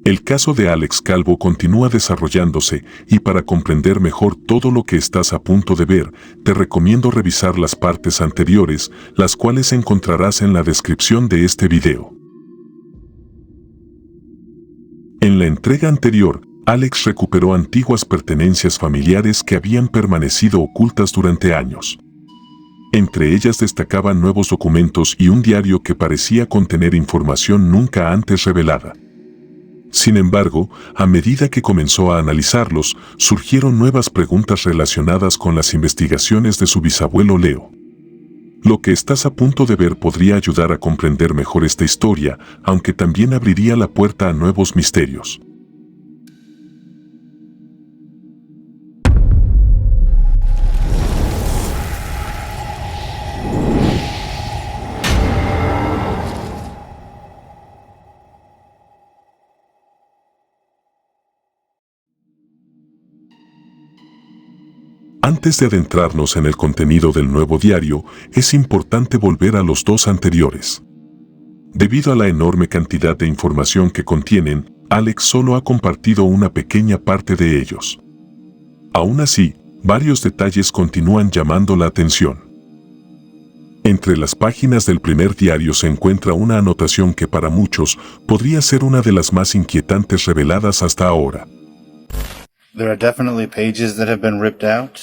El caso de Alex Calvo continúa desarrollándose y para comprender mejor todo lo que estás a punto de ver, te recomiendo revisar las partes anteriores, las cuales encontrarás en la descripción de este video. En la entrega anterior, Alex recuperó antiguas pertenencias familiares que habían permanecido ocultas durante años. Entre ellas destacaban nuevos documentos y un diario que parecía contener información nunca antes revelada. Sin embargo, a medida que comenzó a analizarlos, surgieron nuevas preguntas relacionadas con las investigaciones de su bisabuelo Leo. Lo que estás a punto de ver podría ayudar a comprender mejor esta historia, aunque también abriría la puerta a nuevos misterios. Antes de adentrarnos en el contenido del nuevo diario, es importante volver a los dos anteriores. Debido a la enorme cantidad de información que contienen, Alex solo ha compartido una pequeña parte de ellos. Aún así, varios detalles continúan llamando la atención. Entre las páginas del primer diario se encuentra una anotación que para muchos podría ser una de las más inquietantes reveladas hasta ahora. There are definitely pages that have been ripped out.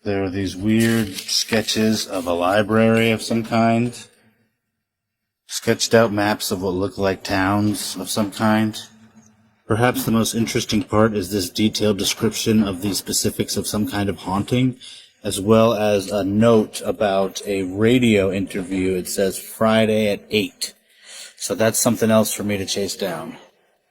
There are these weird sketches of a library of some kind. Sketched out maps of what look like towns of some kind. Perhaps the most interesting part is this detailed description of the specifics of some kind of haunting, as well as a note about a radio interview. It says Friday at 8. So that's something else for me to chase down.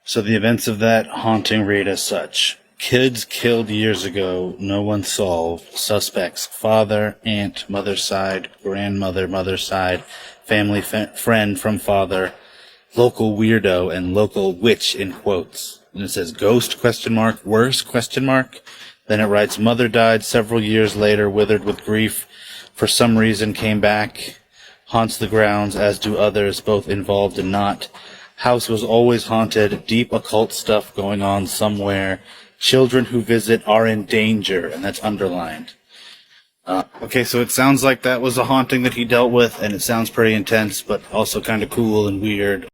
So the events of that haunting read as such. Kids killed years ago, no one solved. Suspects, father, aunt, mother's side, grandmother, mother's side, family friend from father, local weirdo, and local witch in quotes. And it says ghost question mark, worse question mark. Then it writes mother died several years later, withered with grief. For some reason came back, haunts the grounds, as do others, both involved and not. House was always haunted, deep occult stuff going on somewhere. Children who visit are in danger, and that's underlined. Okay, so it sounds like that was a haunting that he dealt with, and it sounds pretty intense, but also kind of cool and weird.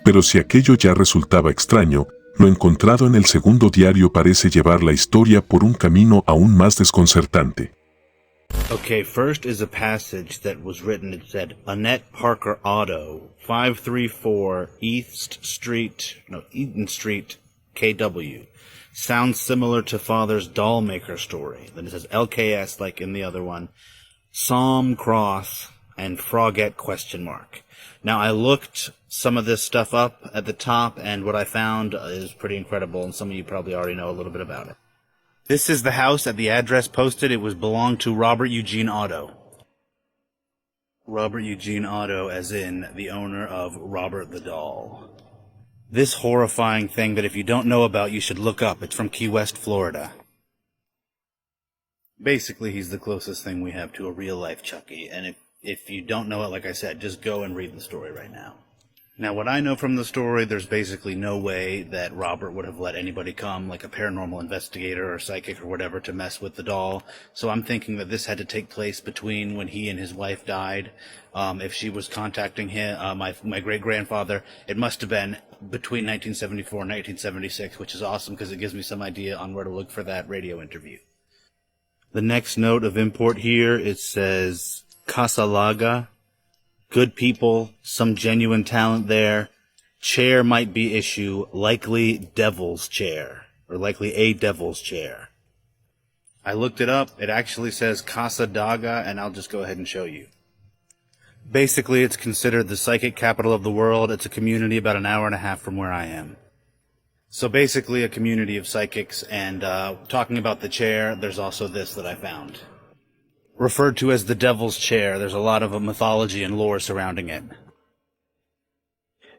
Pero si aquello ya resultaba extraño, lo encontrado en el segundo diario parece llevar la historia por un camino aún más desconcertante. Okay, first is a passage that was written. It said, Annette Parker Auto, 534 Eden Street, KW. Sounds similar to Father's doll maker story. Then it says LKS, like in the other one. Psalm Cross and Frogette question mark. Now, I looked some of this stuff up at the top, and what I found is pretty incredible, and some of you probably already know a little bit about it. This is the house at the address posted. It belonged to Robert Eugene Otto. Robert Eugene Otto, as in the owner of Robert the Doll. This horrifying thing that if you don't know about, you should look up. It's from Key West, Florida. Basically, he's the closest thing we have to a real-life Chucky, and if you don't know it, like I said, just go and read the story right now. Now, what I know from the story, there's basically no way that Robert would have let anybody come, like a paranormal investigator or psychic or whatever, to mess with the doll. So I'm thinking that this had to take place between when he and his wife died. If she was contacting him, my great-grandfather, it must have been between 1974 and 1976, which is awesome because it gives me some idea on where to look for that radio interview. The next note of import here, it says Casa Laga. Good people, some genuine talent there. Chair might be issue, likely devil's chair, or likely a devil's chair. I looked it up. It actually says Casa Daga, and I'll just go ahead and show you. Basically, it's considered the psychic capital of the world. It's a community about an hour and a half from where I am. So basically a community of psychics, and talking about the chair, there's also this that I found. Referred to as the Devil's Chair. There's a lot of mythology and lore surrounding it.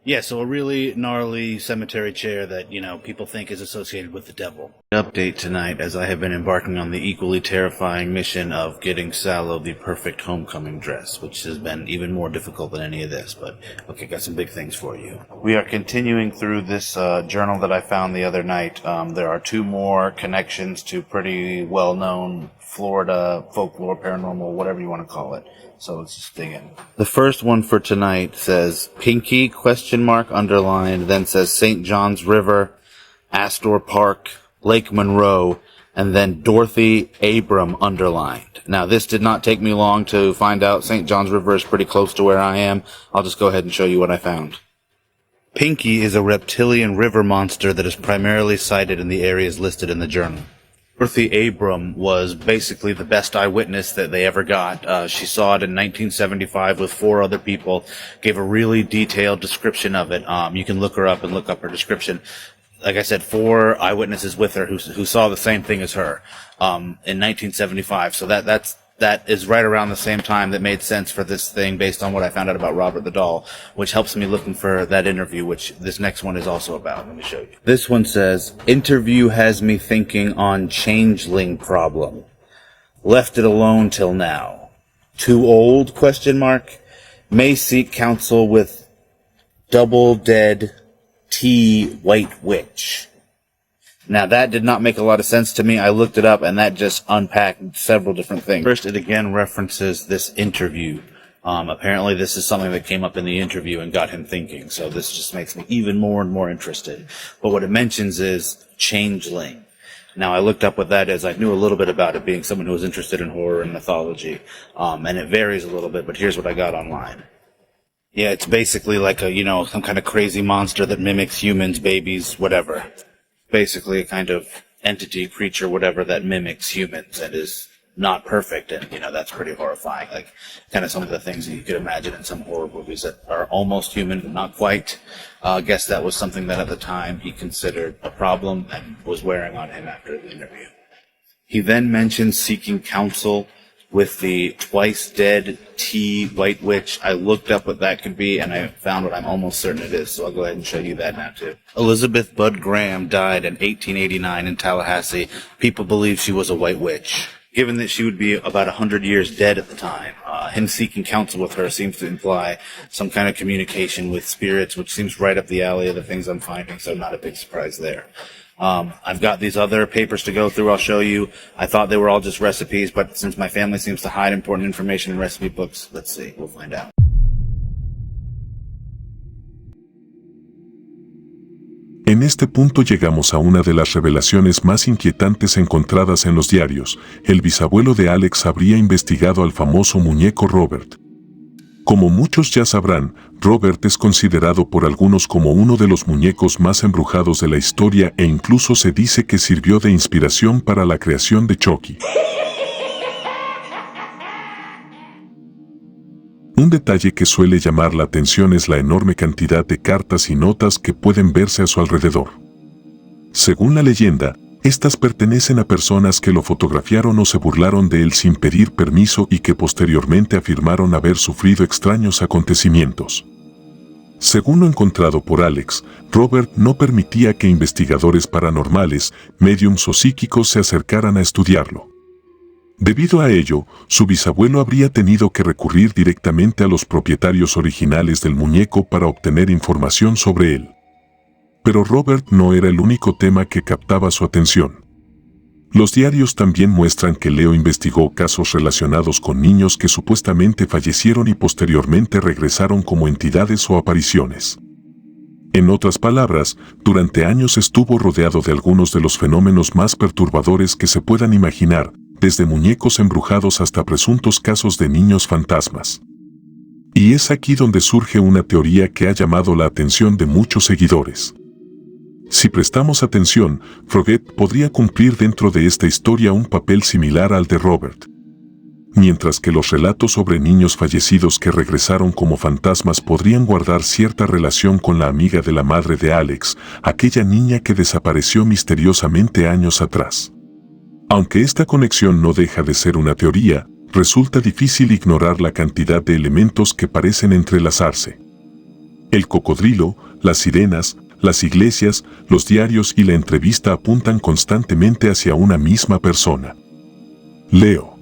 Yeah, so a really gnarly cemetery chair that, people think is associated with the devil. Update tonight, as I have been embarking on the equally terrifying mission of getting Sallow the perfect homecoming dress, which has been even more difficult than any of this, but okay, got some big things for you. We are continuing through this journal that I found the other night. There are 2 more connections to pretty well-known Florida folklore, paranormal, whatever you want to call it. So let's just dig in. The first one for tonight says Pinky ? Underlined, then says St. John's River, Astor Park, Lake Monroe, and then Dorothy Abram underlined. Now this did not take me long to find out. St. John's River is pretty close to where I am. I'll just go ahead and show you what I found. Pinky is a reptilian river monster that is primarily sighted in the areas listed in the journal. Dorothy Abram was basically the best eyewitness that they ever got. She saw it in 1975 with 4 other people, gave a really detailed description of it. You can look her up and look up her description. Like I said, 4 eyewitnesses with her who saw the same thing as her in 1975. So that is right around the same time that made sense for this thing based on what I found out about Robert the Doll, which helps me looking for that interview, which this next one is also about. Let me show you. This one says, interview has me thinking on changeling problem. Left it alone till now. Too old? ? May seek counsel with double dead T white witch. Now, that did not make a lot of sense to me. I looked it up, and that just unpacked several different things. First, it again references this interview. Apparently, this is something that came up in the interview and got him thinking, so this just makes me even more and more interested. But what it mentions is changeling. Now, I looked up what that is. I knew a little bit about it, being someone who was interested in horror and mythology, and it varies a little bit, but here's what I got online. Yeah, it's basically like some kind of crazy monster that mimics humans, babies, whatever. Basically a kind of entity, creature, whatever, that mimics humans and is not perfect, and that's pretty horrifying. Like kind of some of the things that you could imagine in some horror movies that are almost human but not quite. I guess that was something that at the time he considered a problem and was wearing on him after the interview. He then mentions seeking counsel with the twice dead T white witch. I looked up what that could be, and I found what I'm almost certain it is, so I'll go ahead and show you that now, too. Elizabeth Budd Graham died in 1889 in Tallahassee. People believe she was a white witch. Given that she would be about 100 years dead at the time, him seeking counsel with her seems to imply some kind of communication with spirits, which seems right up the alley of the things I'm finding, so not a big surprise there. I've got these other papers to go through. I'll show you. I thought they were all just recipes, but since my family seems to hide important information in recipe books, let's see. We'll find out. En este punto llegamos a una de las revelaciones más inquietantes encontradas en los diarios. El bisabuelo de Alex habría investigado al famoso muñeco Robert. Como muchos ya sabrán, Robert es considerado por algunos como uno de los muñecos más embrujados de la historia e incluso se dice que sirvió de inspiración para la creación de Chucky. Un detalle que suele llamar la atención es la enorme cantidad de cartas y notas que pueden verse a su alrededor. Según la leyenda, estas pertenecen a personas que lo fotografiaron o se burlaron de él sin pedir permiso y que posteriormente afirmaron haber sufrido extraños acontecimientos. Según lo encontrado por Alex, Robert no permitía que investigadores paranormales, médiums o psíquicos se acercaran a estudiarlo. Debido a ello, su bisabuelo habría tenido que recurrir directamente a los propietarios originales del muñeco para obtener información sobre él. Pero Robert no era el único tema que captaba su atención. Los diarios también muestran que Leo investigó casos relacionados con niños que supuestamente fallecieron y posteriormente regresaron como entidades o apariciones. En otras palabras, durante años estuvo rodeado de algunos de los fenómenos más perturbadores que se puedan imaginar, desde muñecos embrujados hasta presuntos casos de niños fantasmas. Y es aquí donde surge una teoría que ha llamado la atención de muchos seguidores. Si prestamos atención, Frogett podría cumplir dentro de esta historia un papel similar al de Robert. Mientras que los relatos sobre niños fallecidos que regresaron como fantasmas podrían guardar cierta relación con la amiga de la madre de Alex, aquella niña que desapareció misteriosamente años atrás. Aunque esta conexión no deja de ser una teoría, resulta difícil ignorar la cantidad de elementos que parecen entrelazarse. El cocodrilo, las sirenas, las iglesias, los diarios y la entrevista apuntan constantemente hacia una misma persona. Leo.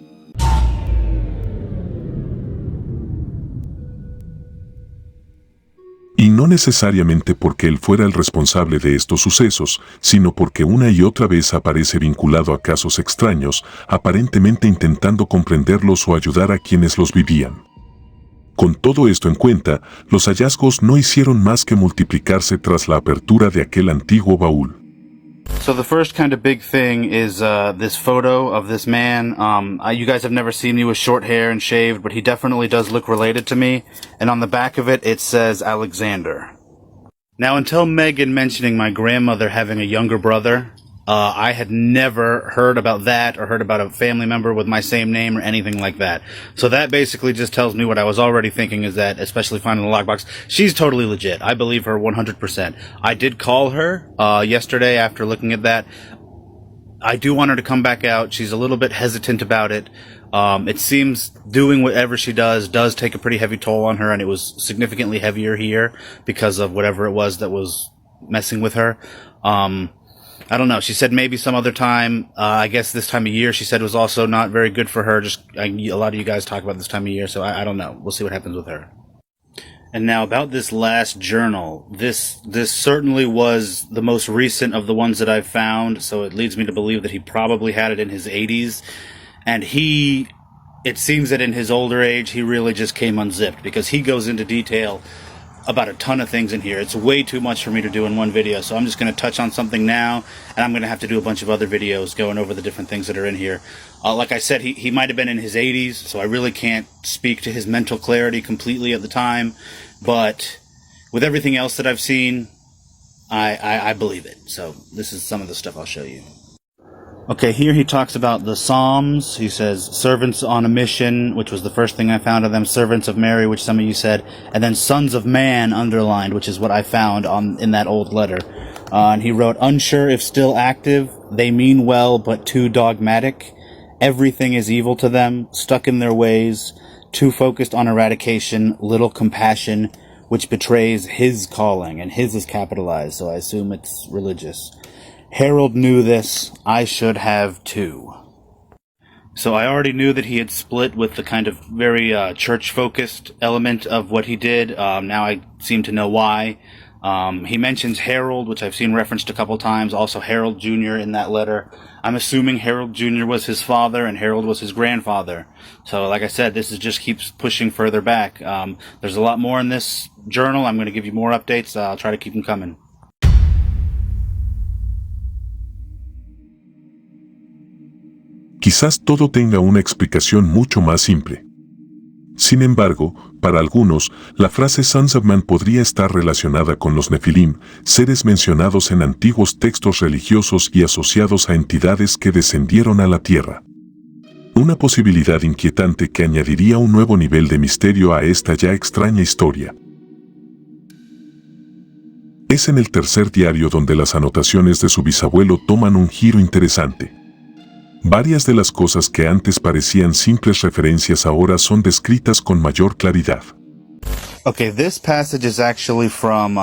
Y no necesariamente porque él fuera el responsable de estos sucesos, sino porque una y otra vez aparece vinculado a casos extraños, aparentemente intentando comprenderlos o ayudar a quienes los vivían. Con todo esto en cuenta, los hallazgos no hicieron más que multiplicarse tras la apertura de aquel antiguo baúl. So the first kind of big thing is this photo of this man. You guys have never seen me with short hair and shaved, but he definitely does look related to me. And on the back of it, it says Alexander. Now, until Megan mentioning my grandmother having a younger brother, I had never heard about that or heard about a family member with my same name or anything like that. So that basically just tells me what I was already thinking, is that, especially finding the lockbox, she's totally legit. I believe her 100%. I did call her yesterday after looking at that. I do want her to come back out. She's a little bit hesitant about it. It seems doing whatever she does take a pretty heavy toll on her, and it was significantly heavier here because of whatever it was that was messing with her. I don't know. She said maybe some other time. I guess this time of year, she said, was also not very good for her. A lot of you guys talk about this time of year, so I don't know. We'll see what happens with her. And now about this last journal. This certainly was the most recent of the ones that I've found, so it leads me to believe that he probably had it in his 80s. And it seems that in his older age, he really just came unzipped, because he goes into detail about a ton of things in here. It's way too much for me to do in one video, so I'm just going to touch on something now, and I'm going to have to do a bunch of other videos going over the different things that are in here. Like I said, he might have been in his 80s, so I really can't speak to his mental clarity completely at the time, but with everything else that I've seen, I believe it. So this is some of the stuff I'll show you. Okay, here he talks about the Psalms. He says, servants on a mission, which was the first thing I found of them, servants of Mary, which some of you said, and then sons of man underlined, which is what I found in that old letter. And he wrote, unsure if still active, they mean well, but too dogmatic. Everything is evil to them, stuck in their ways, too focused on eradication, little compassion, which betrays his calling, and his is capitalized, so I assume it's religious. Harold knew this. I should have too. So I already knew that he had split with the kind of very church-focused element of what he did. Now I seem to know why. He mentions Harold, which I've seen referenced a couple times, also Harold Jr. in that letter. I'm assuming Harold Jr. was his father and Harold was his grandfather. So like I said, this just keeps pushing further back. There's a lot more in this journal. I'm going to give you more updates. I'll try to keep them coming. Quizás todo tenga una explicación mucho más simple. Sin embargo, para algunos, la frase Sons of Man podría estar relacionada con los Nefilim, seres mencionados en antiguos textos religiosos y asociados a entidades que descendieron a la tierra. Una posibilidad inquietante que añadiría un nuevo nivel de misterio a esta ya extraña historia. Es en el tercer diario donde las anotaciones de su bisabuelo toman un giro interesante. Varias de las cosas que antes parecían simples referencias ahora son descritas con mayor claridad. Okay, this passage is actually from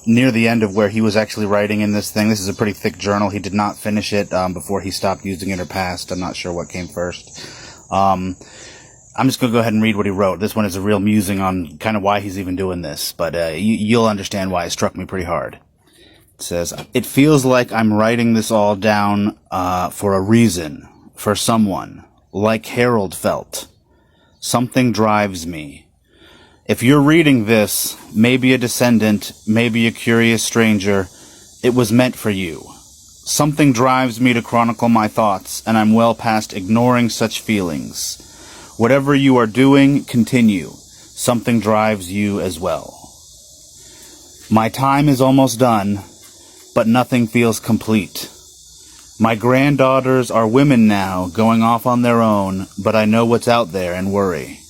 near the end of where he was actually writing in this thing. This is a pretty thick journal. He did not finish it before he stopped using it or passed. I'm not sure what came first. I'm just going to go ahead and read what he wrote. This one is a real musing on kind of why he's even doing this, but you'll understand why it struck me pretty hard. It says, it feels like I'm writing this all down for a reason, for someone, like Harold felt. Something drives me. If you're reading this, maybe a descendant, maybe a curious stranger, it was meant for you. Something drives me to chronicle my thoughts, and I'm well past ignoring such feelings. Whatever you are doing, continue. Something drives you as well. My time is almost done, but nothing feels complete. My granddaughters are women now, going off on their own, but I know what's out there and worry.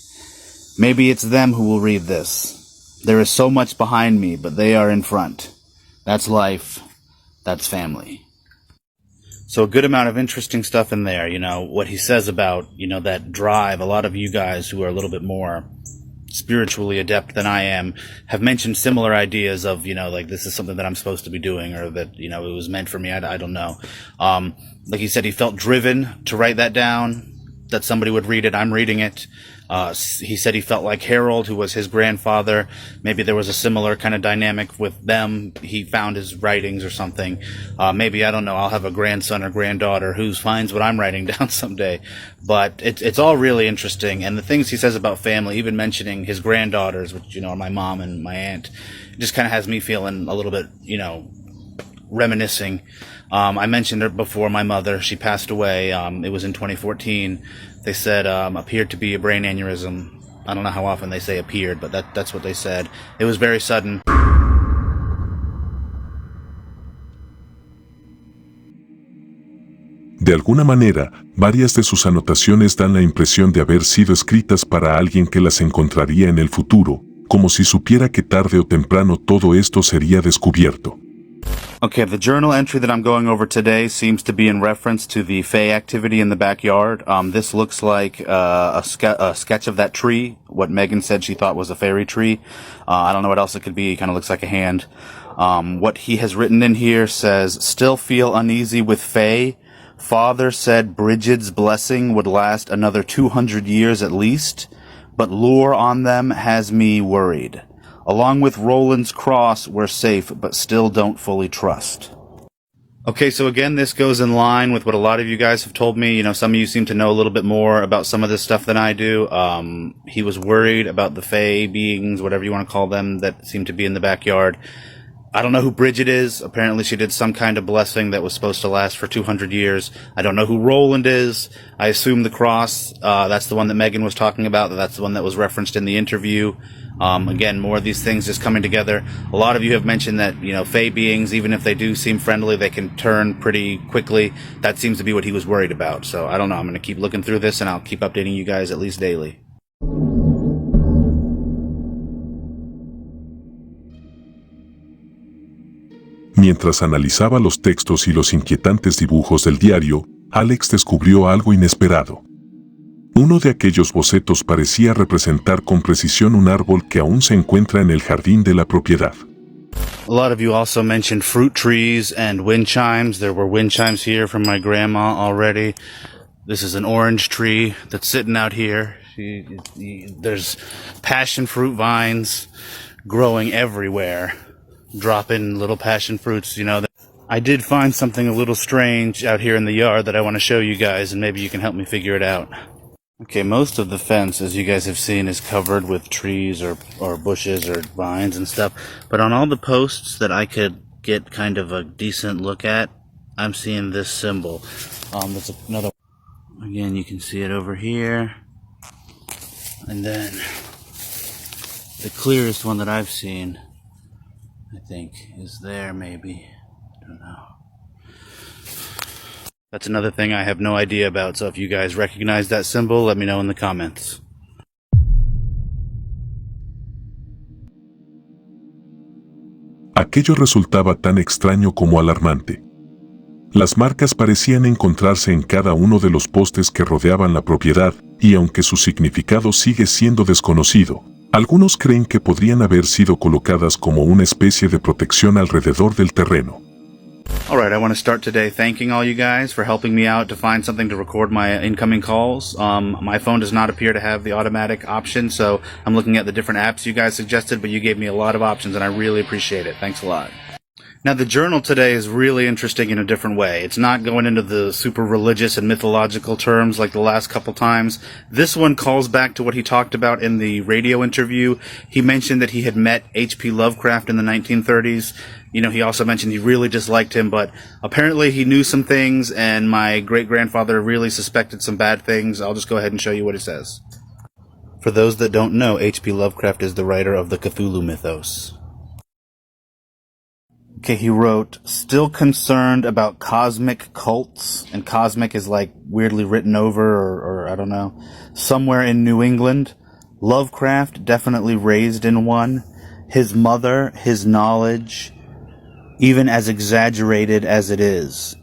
Maybe it's them who will read this. There is so much behind me, but they are in front. That's life. That's family. So a good amount of interesting stuff in there. You know, what he says about, that drive. A lot of you guys who are a little bit more spiritually adept than I am have mentioned similar ideas of, like this is something that I'm supposed to be doing, or that, it was meant for me. I don't know. Like he said, he felt driven to write that down, that somebody would read it. I'm reading it. He said he felt like Harold, who was his grandfather. Maybe there was a similar kind of dynamic with them. He found his writings or something. Maybe, I don't know, I'll have a grandson or granddaughter who finds what I'm writing down someday. But it's all really interesting. And the things he says about family, even mentioning his granddaughters, which, are my mom and my aunt, just kind of has me feeling a little bit, reminiscing. I mentioned it before, my mother, she passed away. It was in 2014. They said appeared to be a brain aneurysm. I don't know how often they say appeared, but that's what they said. It was very sudden. De alguna manera, varias de sus anotaciones dan la impresión de haber sido escritas para alguien que las encontraría en el futuro, como si supiera que tarde o temprano todo esto sería descubierto. Okay, the journal entry that I'm going over today seems to be in reference to the Fae activity in the backyard. This looks like a sketch of that tree, what Megan said she thought was a fairy tree. I don't know what else it could be. It kind of looks like a hand. What he has written in here says, "Still feel uneasy with Fae. Father said Bridget's blessing would last another 200 years at least, but lure on them has me worried. Along with Roland's cross, we're safe, but still don't fully trust." Okay, so again, this goes in line with what a lot of you guys have told me. Some of you seem to know a little bit more about some of this stuff than I do. He was worried about the Fae beings, whatever you want to call them, that seem to be in the backyard. I don't know who Bridget is. Apparently she did some kind of blessing that was supposed to last for 200 years. I don't know who Roland is. I assume the cross, that's the one that Megan was talking about. That's the one that was referenced in the interview. Again, more of these things just coming together. A lot of you have mentioned that, Fae beings, even if they do seem friendly, they can turn pretty quickly. That seems to be what he was worried about. So I don't know. I'm going to keep looking through this, and I'll keep updating you guys at least daily. Mientras analizaba los textos y los inquietantes dibujos del diario, Alex descubrió algo inesperado. Uno de aquellos bocetos parecía representar con precisión un árbol que aún se encuentra en el jardín de la propiedad. A lot of you also mentioned fruit trees and wind chimes. There were wind chimes here from my grandma already. This is an orange tree that's sitting out here. There's passion fruit vines growing everywhere, dropping little passion fruits, I did find something a little strange out here in the yard that I want to show you guys, and maybe you can help me figure it out. Okay, most of the fence, as you guys have seen, is covered with trees or bushes or vines and stuff. But on all the posts that I could get kind of a decent look at, I'm seeing this symbol. There's another. Again, you can see it over here. And then the clearest one that I've seen, I think, is there maybe. I don't know. That's another thing I have no idea about, so if you guys recognize that symbol, let me know in the comments. Aquello resultaba tan extraño como alarmante. Las marcas parecían encontrarse en cada uno de los postes que rodeaban la propiedad, y aunque su significado sigue siendo desconocido, algunos creen que podrían haber sido colocadas como una especie de protección alrededor del terreno. Alright, I want to start today thanking all you guys for helping me out to find something to record my incoming calls. My phone does not appear to have the automatic option, so I'm looking at the different apps you guys suggested, but you gave me a lot of options and I really appreciate it. Thanks a lot. Now, the journal today is really interesting in a different way. It's not going into the super religious and mythological terms like the last couple times. This one calls back to what he talked about in the radio interview. He mentioned that he had met H.P. Lovecraft in the 1930s. He also mentioned he really disliked him, but apparently he knew some things, and my great-grandfather really suspected some bad things. I'll just go ahead and show you what it says. For those that don't know, H.P. Lovecraft is the writer of the Cthulhu mythos. Okay, he wrote, "Still concerned about cosmic cults," and cosmic is like weirdly written over, or I don't know, "somewhere in New England. Lovecraft definitely raised in one. His mother, his knowledge, even as exaggerated as it is.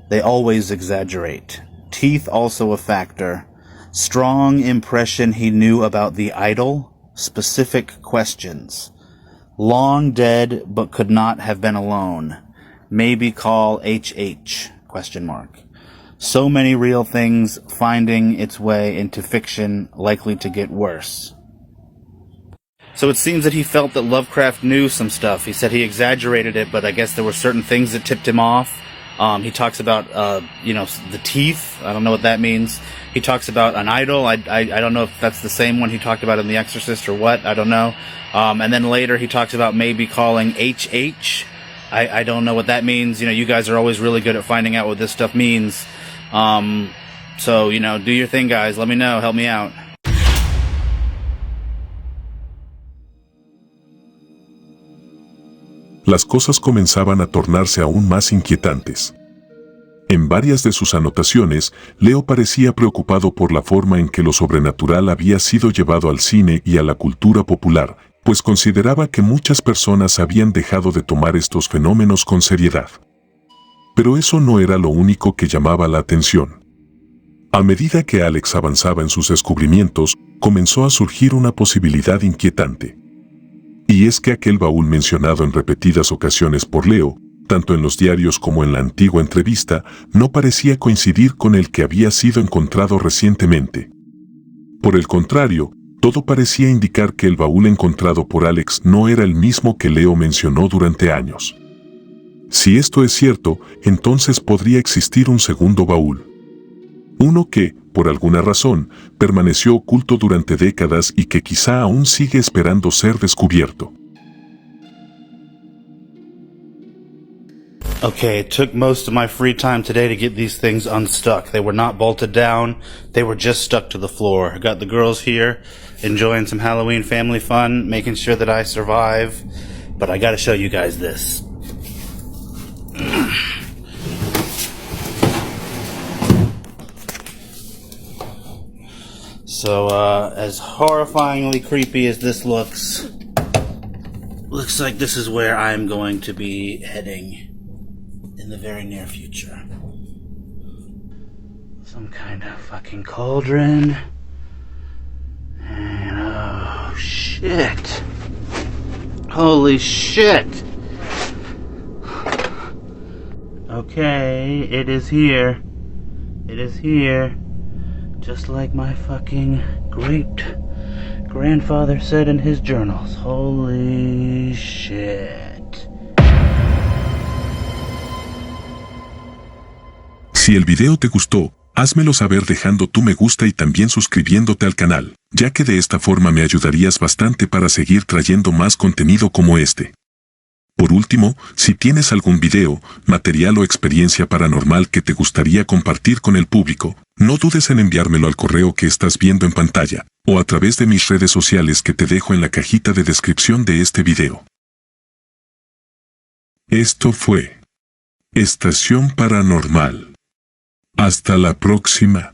They always exaggerate. Teeth also a factor. Strong impression he knew about the idol. specific questions. Long dead, but could not have been alone. Maybe call HH, ? So many real things finding its way into fiction, likely to get worse. So it seems that he felt that Lovecraft knew some stuff. He said he exaggerated it, but I guess there were certain things that tipped him off. He talks about, the teeth. I don't know what that means. He talks about an idol. I don't know if that's the same one he talked about in The Exorcist or what. I don't know. And then later he talks about maybe calling HH. I don't know what that means. You guys are always really good at finding out what this stuff means. So, do your thing, guys. Let me know. Help me out. Las cosas comenzaban a tornarse aún más inquietantes. En varias de sus anotaciones, Leo parecía preocupado por la forma en que lo sobrenatural había sido llevado al cine y a la cultura popular, pues consideraba que muchas personas habían dejado de tomar estos fenómenos con seriedad. Pero eso no era lo único que llamaba la atención. A medida que Alex avanzaba en sus descubrimientos, comenzó a surgir una posibilidad inquietante. Y es que aquel baúl mencionado en repetidas ocasiones por Leo, tanto en los diarios como en la antigua entrevista, no parecía coincidir con el que había sido encontrado recientemente. Por el contrario, todo parecía indicar que el baúl encontrado por Alex no era el mismo que Leo mencionó durante años. Si esto es cierto, entonces podría existir un segundo baúl. Uno que, por alguna razón, permaneció oculto durante décadas y que quizá aún sigue esperando ser descubierto. Okay, it took most of my free time today to get these things unstuck. They were not bolted down, they were just stuck to the floor. I got the girls here, enjoying some Halloween family fun, making sure that I survive. But I gotta show you guys this. So, as horrifyingly creepy as this looks like this is where I'm going to be heading in the very near future. Some kind of fucking cauldron. And oh shit. Holy shit. Okay, it is here. It is here. Just like my fucking great-grandfather said in his journals. Holy shit. Si el video te gustó, házmelo saber dejando tu me gusta y también suscribiéndote al canal, ya que de esta forma me ayudarías bastante para seguir trayendo más contenido como este. Por último, si tienes algún video, material o experiencia paranormal que te gustaría compartir con el público, no dudes en enviármelo al correo que estás viendo en pantalla, o a través de mis redes sociales que te dejo en la cajita de descripción de este video. Esto fue Estación Paranormal. Hasta la próxima.